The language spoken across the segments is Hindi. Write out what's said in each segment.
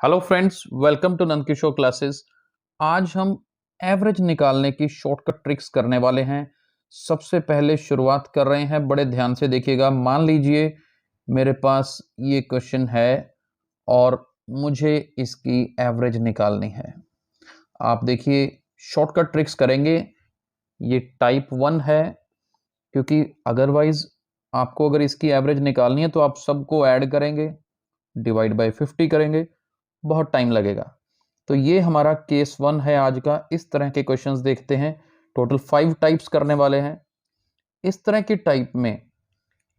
Hello friends, welcome to Nandkishore classes. आज हम एवरेज निकालने की शॉर्टकट ट्रिक्स करने वाले हैं। सबसे पहले शुरुआत कर रहे हैं, बड़े ध्यान से देखिएगा। मान लीजिए मेरे पास ये क्वेश्चन है और मुझे इसकी एवरेज निकालनी है। आप देखिए, शॉर्टकट ट्रिक्स करेंगे। ये टाइप 1 है, क्योंकि अदरवाइज आपको अगर इसकी एवरेज निकालनी है तो आप सबको ऐड करेंगे, डिवाइड बाय 50 करेंगे, बहुत टाइम लगेगा। तो ये हमारा केस 1 है आज का। इस तरह के क्वेश्चंस देखते हैं। टोटल 5 टाइप्स करने वाले हैं। इस तरह की टाइप में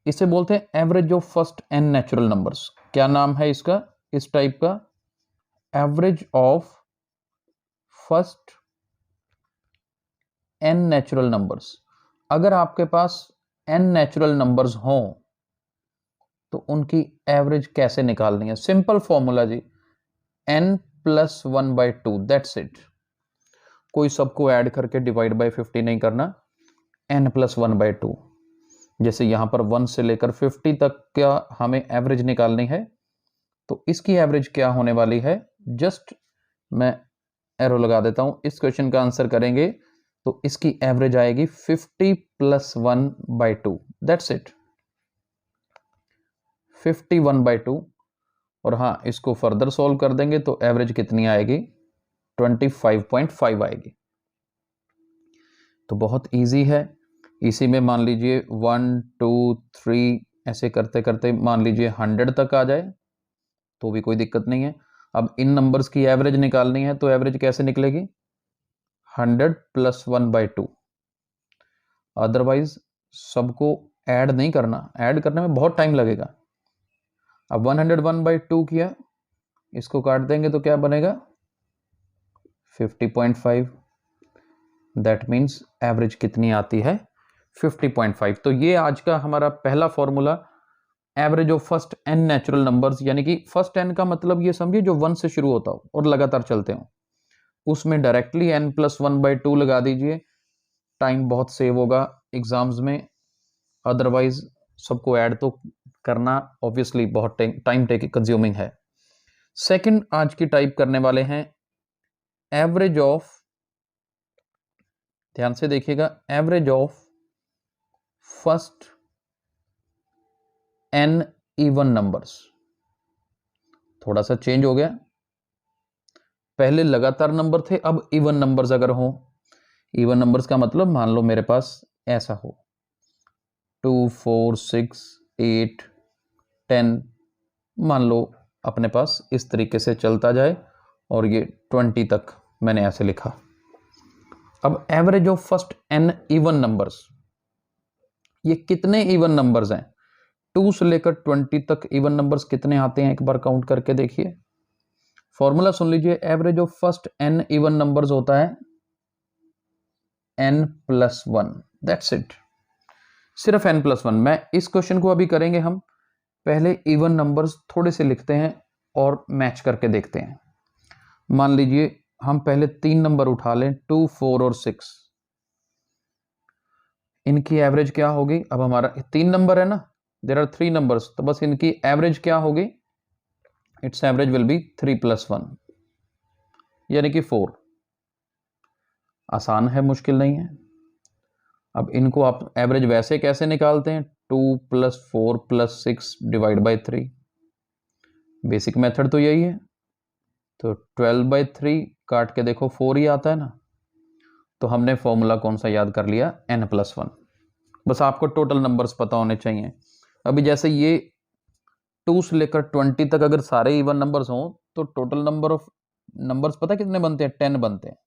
इसे बोलते हैं average of first N natural numbers. क्या नाम है इसका, इस टाइप का? Average of first N natural numbers. अगर आपके पास एन नेचुरल नंबर्स हों तो उनकी एवरेज कैसे निकालनी है? सिंपल फॉर्मूला जी, n प्लस 1/2, दैट्स इट। कोई सबको ऐड करके डिवाइड बाय 50 नहीं करना। n प्लस 1/2, जैसे यहां पर 1 से लेकर 50 तक क्या हमें एवरेज निकालनी है, तो इसकी एवरेज क्या होने वाली है, जस्ट मैं एरो लगा देता हूं। इस क्वेश्चन का आंसर करेंगे तो इसकी एवरेज आएगी 50 प्लस 1/2, दैट्स इट, 51/2। और हाँ, इसको फर्दर सॉल्व कर देंगे तो एवरेज कितनी आएगी? 25.5 आएगी। तो बहुत इजी है। इसी में मान लीजिए 1 2 3 ऐसे करते करते मान लीजिए 100 तक आ जाए तो भी कोई दिक्कत नहीं है। अब इन नंबर्स की एवरेज निकालनी है तो एवरेज कैसे निकलेगी? 100 प्लस 1/2। अदरवाइज सबको ऐड नहीं करना, ऐड करने में बहुत टाइम लगेगा। अब 101/2 किया, इसको काट देंगे तो क्या बनेगा? 50.5। दैट मीन्स एवरेज कितनी आती है? 50.5। तो ये आज का हमारा पहला formula, average of first N natural numbers. यानी कि फर्स्ट एन का मतलब ये समझिए जो 1 से शुरू होता हो और लगातार चलते हो, उसमें डायरेक्टली n प्लस 1/2 लगा दीजिए। टाइम बहुत सेव होगा एग्जाम्स में। अदरवाइज सबको ऐड तो करना ऑब्वियसली बहुत टाइम टेक कंज्यूमिंग है। सेकंड आज की टाइप करने वाले हैं एवरेज ऑफ, ध्यान से देखिएगा, average of first N even numbers. थोड़ा सा चेंज हो गया, पहले लगातार नंबर थे, अब इवन नंबर्स अगर हो। इवन नंबर्स का मतलब मान लो मेरे पास ऐसा हो 2 4 6 8 10, मान लो अपने पास इस तरीके से चलता जाए और ये 20 तक मैंने ऐसे लिखा। अब average of first N even numbers, ये कितने इवन नंबर्स हैं? 2 से लेकर 20 तक इवन नंबर्स कितने आते हैं, एक बार काउंट करके देखिए। फॉर्मूला सुन लीजिए, average of first N even numbers होता है n प्लस 1, दैट्स इट, सिर्फ n प्लस 1। मैं इस क्वेश्चन को अभी करेंगे हम, पहले इवन नंबर्स थोड़े से लिखते हैं और मैच करके देखते हैं। मान लीजिए हम पहले 3 नंबर उठा लें, 2 4 और 6। इनकी एवरेज क्या होगी? अब हमारा 3 नंबर है ना, देयर आर 3 नंबर्स, तो बस इनकी एवरेज क्या होगी? It's average will be 3 plus 1, यानी कि 4। आसान है, मुश्किल नहीं है। अब इनको आप एवरेज वैसे कैसे निकालते हैं? 2 plus 4 plus 6 divide by 3, basic method तो यही है। तो 12/3 काट के देखो 4 ही आता है ना, तो हमने फॉर्मूला कौन सा याद कर लिया? n plus 1। बस आपको टोटल नंबर्स पता होने चाहिए। अभी जैसे ये 2 से लेकर 20 तक अगर सारे इवन नंबर्स हों तो टोटल नंबर ऑफ नंबर्स पता कितने बनते हैं? 10 बनते हैं।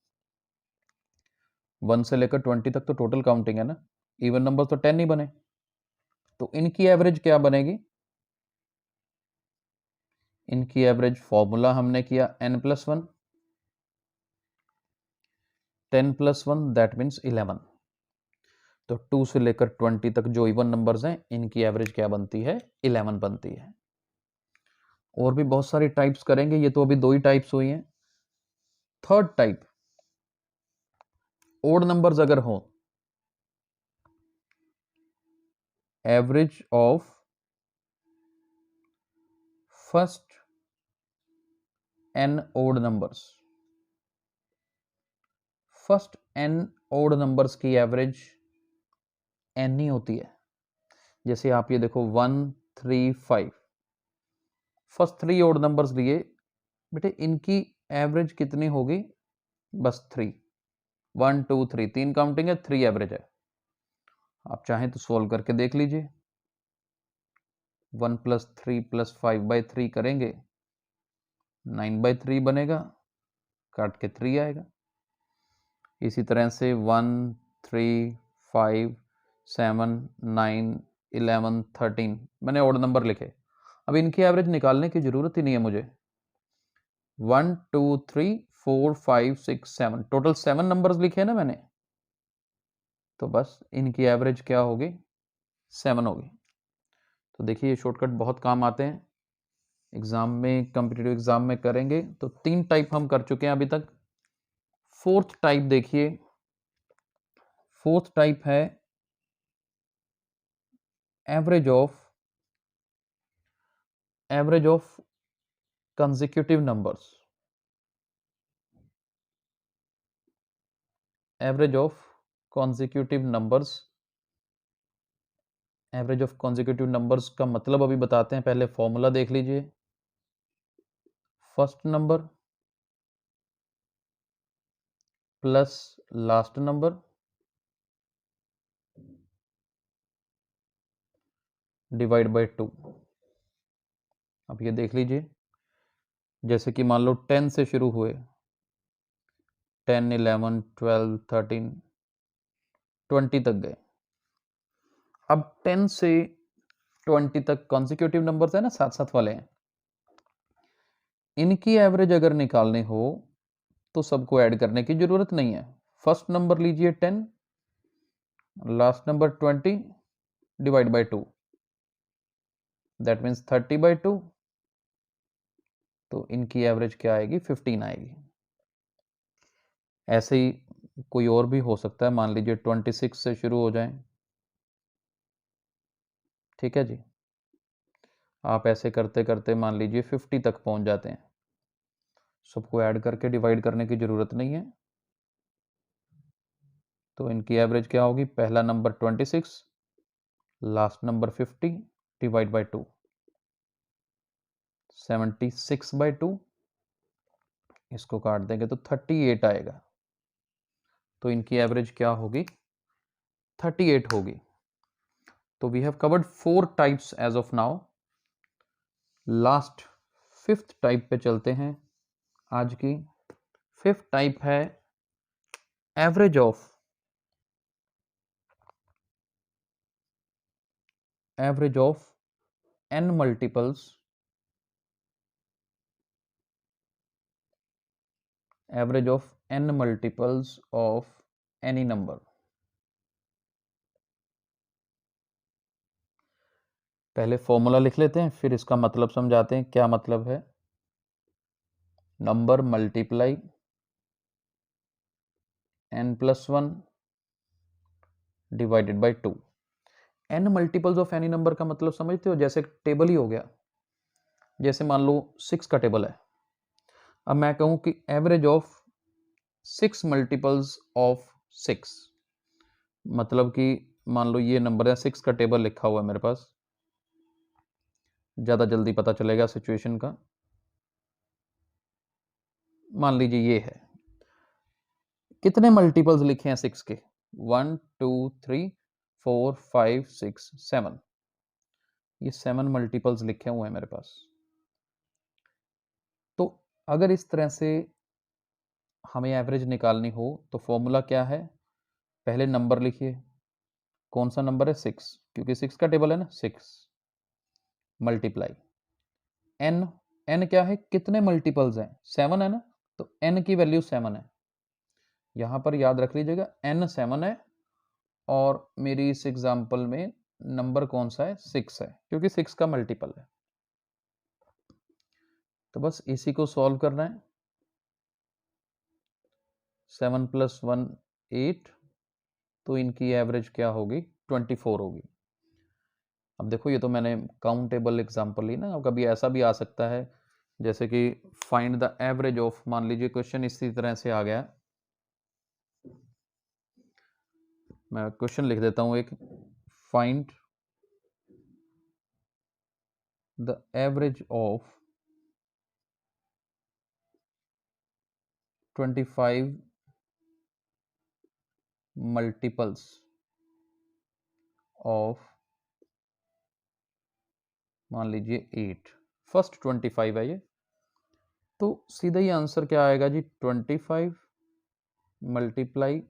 1 से लेकर 20 तक तो टोटल काउंटिंग है ना, इवन नंबर्स तो 10 ही बने। तो इनकी एवरेज क्या बनेगी? इनकी एवरेज फॉर्मूला हमने किया n plus 1, 10 plus 1 that means 11। तो 2 से लेकर 20 तक जो इवन नंबर्स हैं, इनकी एवरेज क्या बनती है? 11 बनती है। और भी बहुत सारी टाइप्स करेंगे, ये तो अभी 2 ही टाइप्स हुई हैं। थर्ड टाइप, ओड नंबर्स अगर हो, average of first n odd numbers, first n odd numbers की एवरेज n ही होती है। जैसे आप ये देखो 1 3 5, फर्स्ट 3 odd numbers लिए बेटे, इनकी एवरेज कितनी होगी? बस 3, 1 2 3, 3 काउंटिंग है, 3 एवरेज है। आप चाहें तो सोल्व करके देख लीजिए। 1 + 3 + 5/3 करेंगे, 9/3 बनेगा, काट के 3 आएगा। इसी तरह से 1 3 5 7 9 11 13 मैंने ओड नंबर लिखे। अब इनकी एवरेज निकालने की जरूरत ही नहीं है मुझे। 1 2 3 4 5 6 7, टोटल 7 नंबर्स लिखे ना मैंने, तो बस इनकी एवरेज क्या होगी? 7 होगी। तो देखिए ये शॉर्टकट बहुत काम आते हैं एग्जाम में, कॉम्पिटिटिव एग्जाम में करेंगे तो 3 टाइप हम कर चुके हैं अभी तक। फोर्थ टाइप देखिए, फोर्थ टाइप है average of consecutive numbers, average of consecutive numbers। Average of consecutive numbers का मतलब अभी बताते हैं, पहले फॉर्मूला देख लीजिए। First number plus last number divide by 2। अब ये देख लीजिए, जैसे कि मान लो 10 से शुरू हुए, 10 11 12 13 20 तक गए। अब 10 से 20 तक कॉन्सिक्यूटिव नंबर्स है ना, साथ साथ वाले हैं। इनकी एवरेज अगर निकालनी हो तो सबको ऐड करने की जरूरत नहीं है। फर्स्ट नंबर लीजिए 10, last number 20 divide by 2, that means 30/2। तो इनकी एवरेज क्या आएगी? 15 आएगी। ऐसे ही कोई और भी हो सकता है, मान लीजिए 26 से शुरू हो जाए, ठीक है जी। आप ऐसे करते करते मान लीजिए 50 तक पहुंच जाते हैं। सबको ऐड करके डिवाइड करने की जरूरत नहीं है। तो इनकी एवरेज क्या होगी? पहला number 26, last number 50 divide by 2, 76/2। इसको काट देंगे तो 38 आएगा। तो इनकी एवरेज क्या होगी? 38 होगी। तो we have covered 4 types as of now. Last 5th type पे चलते हैं आज की। 5th टाइप है average of n multiples, average of n multiples of any number. पहले फॉर्मूला लिख लेते हैं, फिर इसका मतलब समझाते हैं क्या मतलब है। Number multiply n+1 divided by 2। n multiples of any number का मतलब समझते हो? जैसे टेबल ही हो गया। जैसे मान लो 6 का टेबल है। अब मैं कहूं कि एवरेज ऑफ 6 मल्टीपल्स ऑफ 6, मतलब कि मान लो ये नंबर है, 6 का टेबल लिखा हुआ है मेरे पास, ज़्यादा जल्दी पता चलेगा सिचुएशन का। मान लीजिए ये है, कितने मल्टीपल्स लिखे हैं 6 के? 1 2 3 4 5 6 7। ये 7 मल्टीपल्स लिखे हुए हैं मेरे पास। तो अगर इस तरह से हमें एवरेज निकालनी हो तो फॉर्मूला क्या है? पहले नंबर लिखिए, कौन सा नंबर है? 6, क्योंकि 6 का टेबल है ना। 6 मल्टीप्लाई n, n क्या है? कितने मल्टीपल्स हैं? 7 है ना, तो n की वैल्यू 7 है। यहां पर याद रख लीजिएगा n 7 है, और मेरी इस एग्जांपल में नंबर कौन सा है? 6 है, क्योंकि 6 का मल्टीपल है। तो बस इसी को सॉल्व करना है। 7 + 1 8, तो इनकी एवरेज क्या होगी? 24 होगी। अब देखो, ये तो मैंने काउंटेबल एग्जांपल ली ना, अब कभी ऐसा भी आ सकता है जैसे कि फाइंड द एवरेज ऑफ, मान लीजिए क्वेश्चन इसी तरह से आ गया, मैं क्वेश्चन लिख देता हूं एक, find the average of 25 multiples of, मान लीजिए 8, फर्स्ट 25 है ये, तो सीधा ही आंसर क्या आएगा जी, 25 मल्टीप्लाई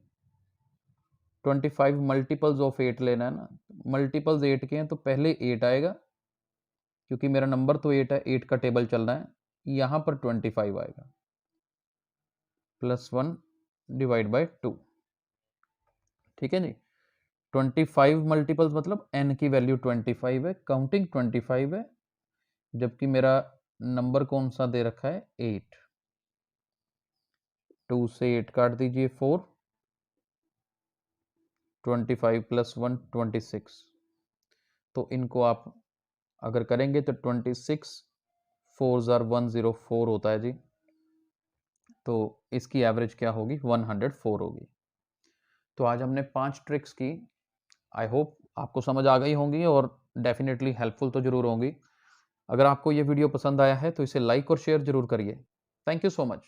25 मल्टीपल्स ऑफ 8 लेना है ना, मल्टीपल्स 8 के हैं तो पहले 8 आएगा, क्योंकि मेरा नंबर तो 8 है, 8 का टेबल चलना है, यहां पर 25 आएगा, +1 डिवाइड बाय 2, ठीक है जी। 25 मल्टीपल्स मतलब n की वैल्यू 25 है, काउंटिंग 25 है, जबकि मेरा नंबर कौन सा दे रखा है, 8, 2 से 8 काट दीजिए 4, 25 + 1 26, तो इनको आप अगर करेंगे तो 26 4 ज़ार 104 होता है जी, तो इसकी एवरेज क्या होगी, 104 होगी। तो आज हमने 5 ट्रिक्स की, आई होप आपको समझ आ गई होंगी और डेफिनेटली हेल्पफुल तो जरूर होंगी। अगर आपको ये वीडियो पसंद आया है तो इसे लाइक और शेयर जरूर करिए। Thank you so much.